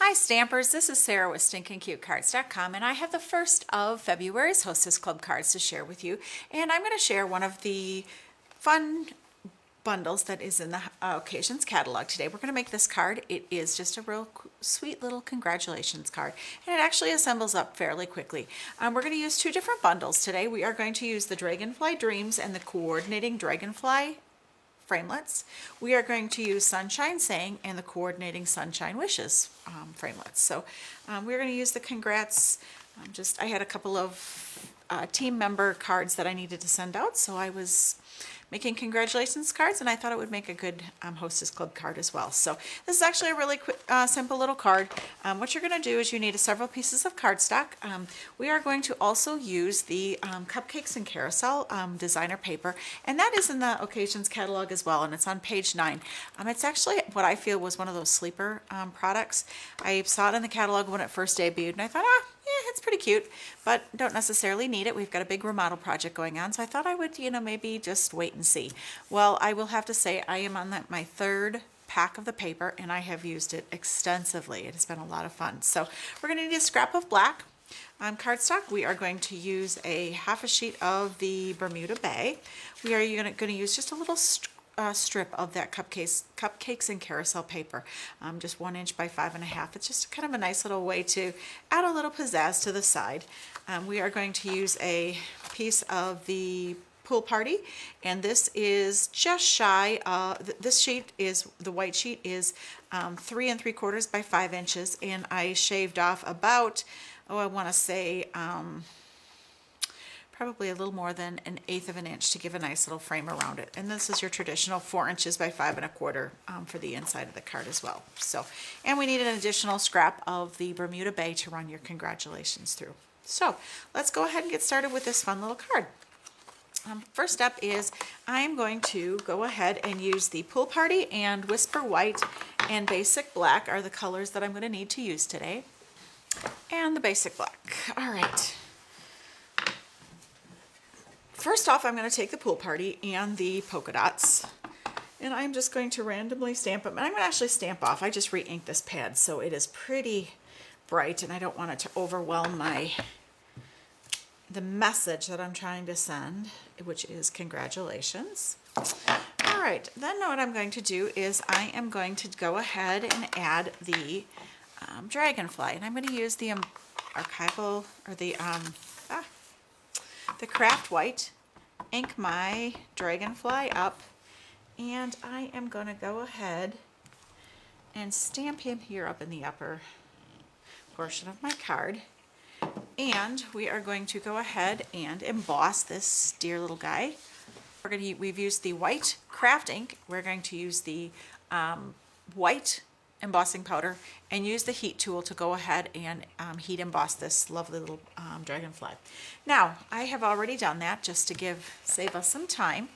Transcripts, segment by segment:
Hi Stampers, this is Sarah with StinkinCuteCards.com, and I have the first of February's Hostess Club cards to share with you. And I'm going to share one of the fun bundles that is in the Occasions catalog today. We're going to make this card. It is just a real sweet little congratulations card, and it actually assembles up fairly quickly. We're going to use two different bundles today. We are going to use the Dragonfly Dreams and the coordinating Dragonfly framelits. We are going to use Sunshine Saying and the coordinating Sunshine Wishes framelits. So we're going to use the congrats. I had a couple of team member cards that I needed to send out, so I was making congratulations cards, and I thought it would make a good Hostess Club card as well. So this is actually a really quick, simple little card. What you're going to do is you need several pieces of cardstock. We are going to also use the Cupcakes and Carousel designer paper, and that is in the Occasions catalog as well, and it's on page 9. It's actually what I feel was one of those sleeper products. I saw it in the catalog when it first debuted, and I thought, yeah, it's pretty cute, but don't necessarily need it. We've got a big remodel project going on, so I thought I would, maybe just wait and see. Well, I will have to say I am on my third pack of the paper, and I have used it extensively. It has been a lot of fun. So we're going to need a scrap of black cardstock. We are going to use a half a sheet of the Bermuda Bay. We are going to use just a little strip of that Cupcakes and Carousel paper, just 1 inch by 5.5. It's just kind of a nice little way to add a little pizzazz to the side. We are going to use a piece of the Pool Party, and this is just shy. This sheet is, the white sheet is 3 3/4 by 5 inches, and I shaved off about, I want to say probably a little more than 1/8 of an inch to give a nice little frame around it. And this is your traditional 4 inches by 5 1/4 for the inside of the card as well. So, and we need an additional scrap of the Bermuda Bay to run your congratulations through. So let's go ahead and get started with this fun little card. First step is I'm going to go ahead and use the Pool Party and Whisper White and Basic Black are the colors that I'm going to need to use today. And the Basic Black. All right. First off, I'm going to take the Pool Party and the polka dots, and I'm just going to randomly stamp them. And I'm going to actually stamp off. I just re-inked this pad, so it is pretty bright, and I don't want it to overwhelm the message that I'm trying to send, which is congratulations. All right, then what I'm going to do is I am going to go ahead and add the Dragonfly, and I'm going to use the archival, or the craft white, ink my Dragonfly up, and I am going to go ahead and stamp him here up in the upper portion of my card. And we are going to go ahead and emboss this dear little guy. We've used the white craft ink. We're going to use the white embossing powder and use the heat tool to go ahead and heat emboss this lovely little dragonfly. Now, I have already done that just to save us some time.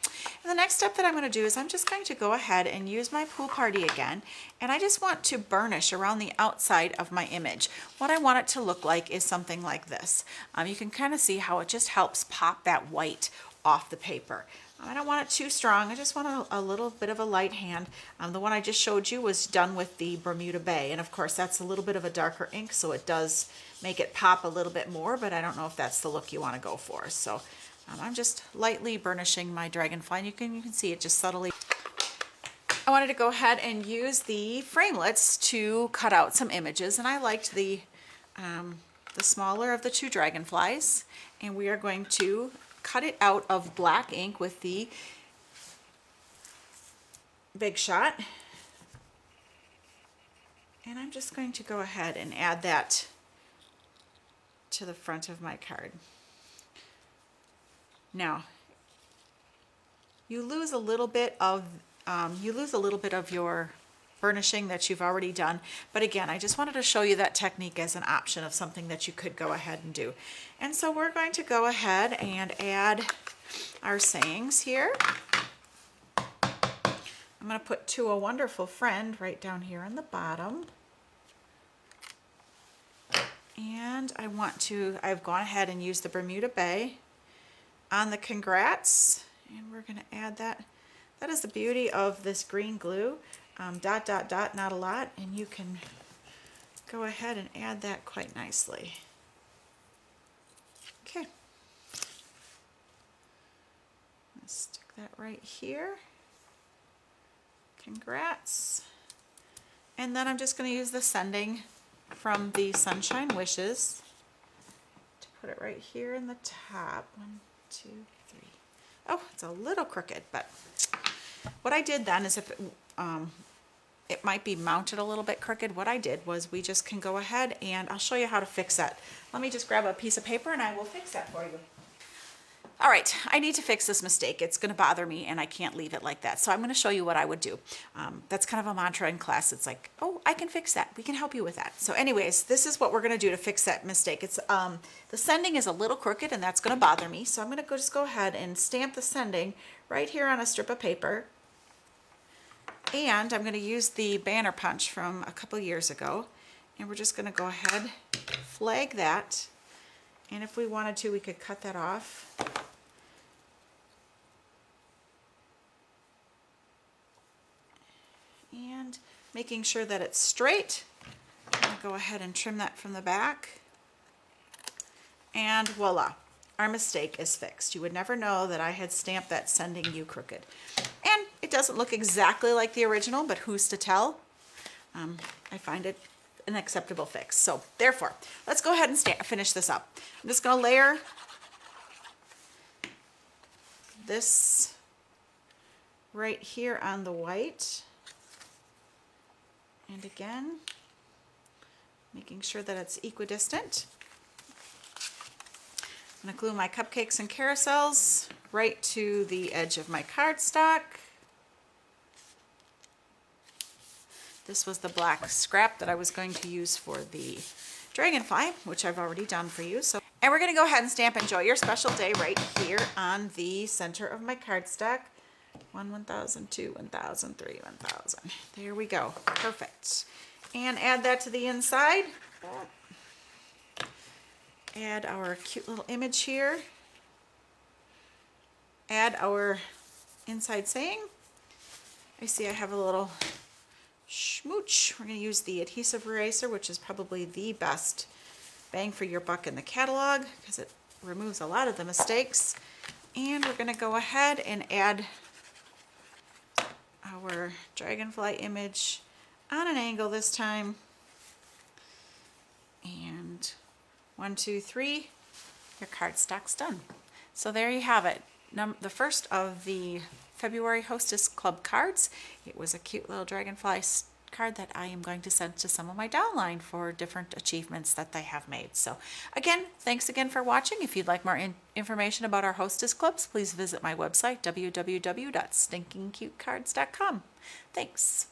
And the next step that I'm going to do is I'm just going to go ahead and use my Pool Party again, and I just want to burnish around the outside of my image. What I want it to look like is something like this. You can kind of see how it just helps pop that white off the paper. I don't want it too strong. I just want a little bit of a light hand. The one I just showed you was done with the Bermuda Bay, and of course that's a little bit of a darker ink, so it does make it pop a little bit more, but I don't know if that's the look you want to go for. So I'm just lightly burnishing my dragonfly, and you can see it just subtly. I wanted to go ahead and use the framelits to cut out some images, and I liked the smaller of the two dragonflies, and we are going to cut it out of black ink with the Big Shot, and I'm just going to go ahead and add that to the front of my card. Now, you lose a little bit of your burnishing that you've already done, but again, I just wanted to show you that technique as an option of something that you could go ahead and do. And so we're going to go ahead and add our sayings here. I'm going to put "To a Wonderful Friend" right down here on the bottom. And I've gone ahead and used the Bermuda Bay on the congrats, and we're going to add that. That is the beauty of this green glue. Dot, dot, dot, not a lot, and you can go ahead and add that quite nicely. Okay. Let's stick that right here. Congrats. And then I'm just going to use the sending from the Sunshine Wishes to put it right here in the top. 1, 2, 3. Oh, it's a little crooked, but what I did then is if it might be mounted a little bit crooked, what I did was we just can go ahead and I'll show you how to fix that. Let me just grab a piece of paper and I will fix that for you. All right, I need to fix this mistake. It's going to bother me and I can't leave it like that. So I'm going to show you what I would do. That's kind of a mantra in class. It's like, oh, I can fix that. We can help you with that. So anyways, this is what we're going to do to fix that mistake. It's the sending is a little crooked and that's going to bother me. So I'm going to just go ahead and stamp the sending right here on a strip of paper. And I'm going to use the banner punch from a couple years ago. And we're just going to go ahead, flag that. And if we wanted to, we could cut that off. And making sure that it's straight. I'm going to go ahead and trim that from the back. And voila, our mistake is fixed. You would never know that I had stamped that sending you crooked. And it doesn't look exactly like the original, but who's to tell? I find it an acceptable fix. So therefore, let's go ahead and finish this up. I'm just going to layer this right here on the white. And again, making sure that it's equidistant. I'm going to glue my cupcakes and carousels right to the edge of my cardstock. This was the black scrap that I was going to use for the Dragonfly, which I've already done for you. And we're going to go ahead and stamp Enjoy Your Special Day right here on the center of my cardstock. 1, 1,000, 2, 1,000, 3, 1,000. There we go. Perfect. And add that to the inside. Add our cute little image here. Add our inside saying. I see I have a little schmooch. We're going to use the adhesive eraser, which is probably the best bang for your buck in the catalog because it removes a lot of the mistakes. And we're going to go ahead and add our dragonfly image on an angle this time. And 1, 2, 3, your cardstock's done. So there you have it. The first of the February Hostess Club cards. It was a cute little dragonfly card that I am going to send to some of my downline for different achievements that they have made. So again, thanks again for watching. If you'd like more information about our Hostess Clubs, please visit my website, www.stinkincutecards.com. Thanks.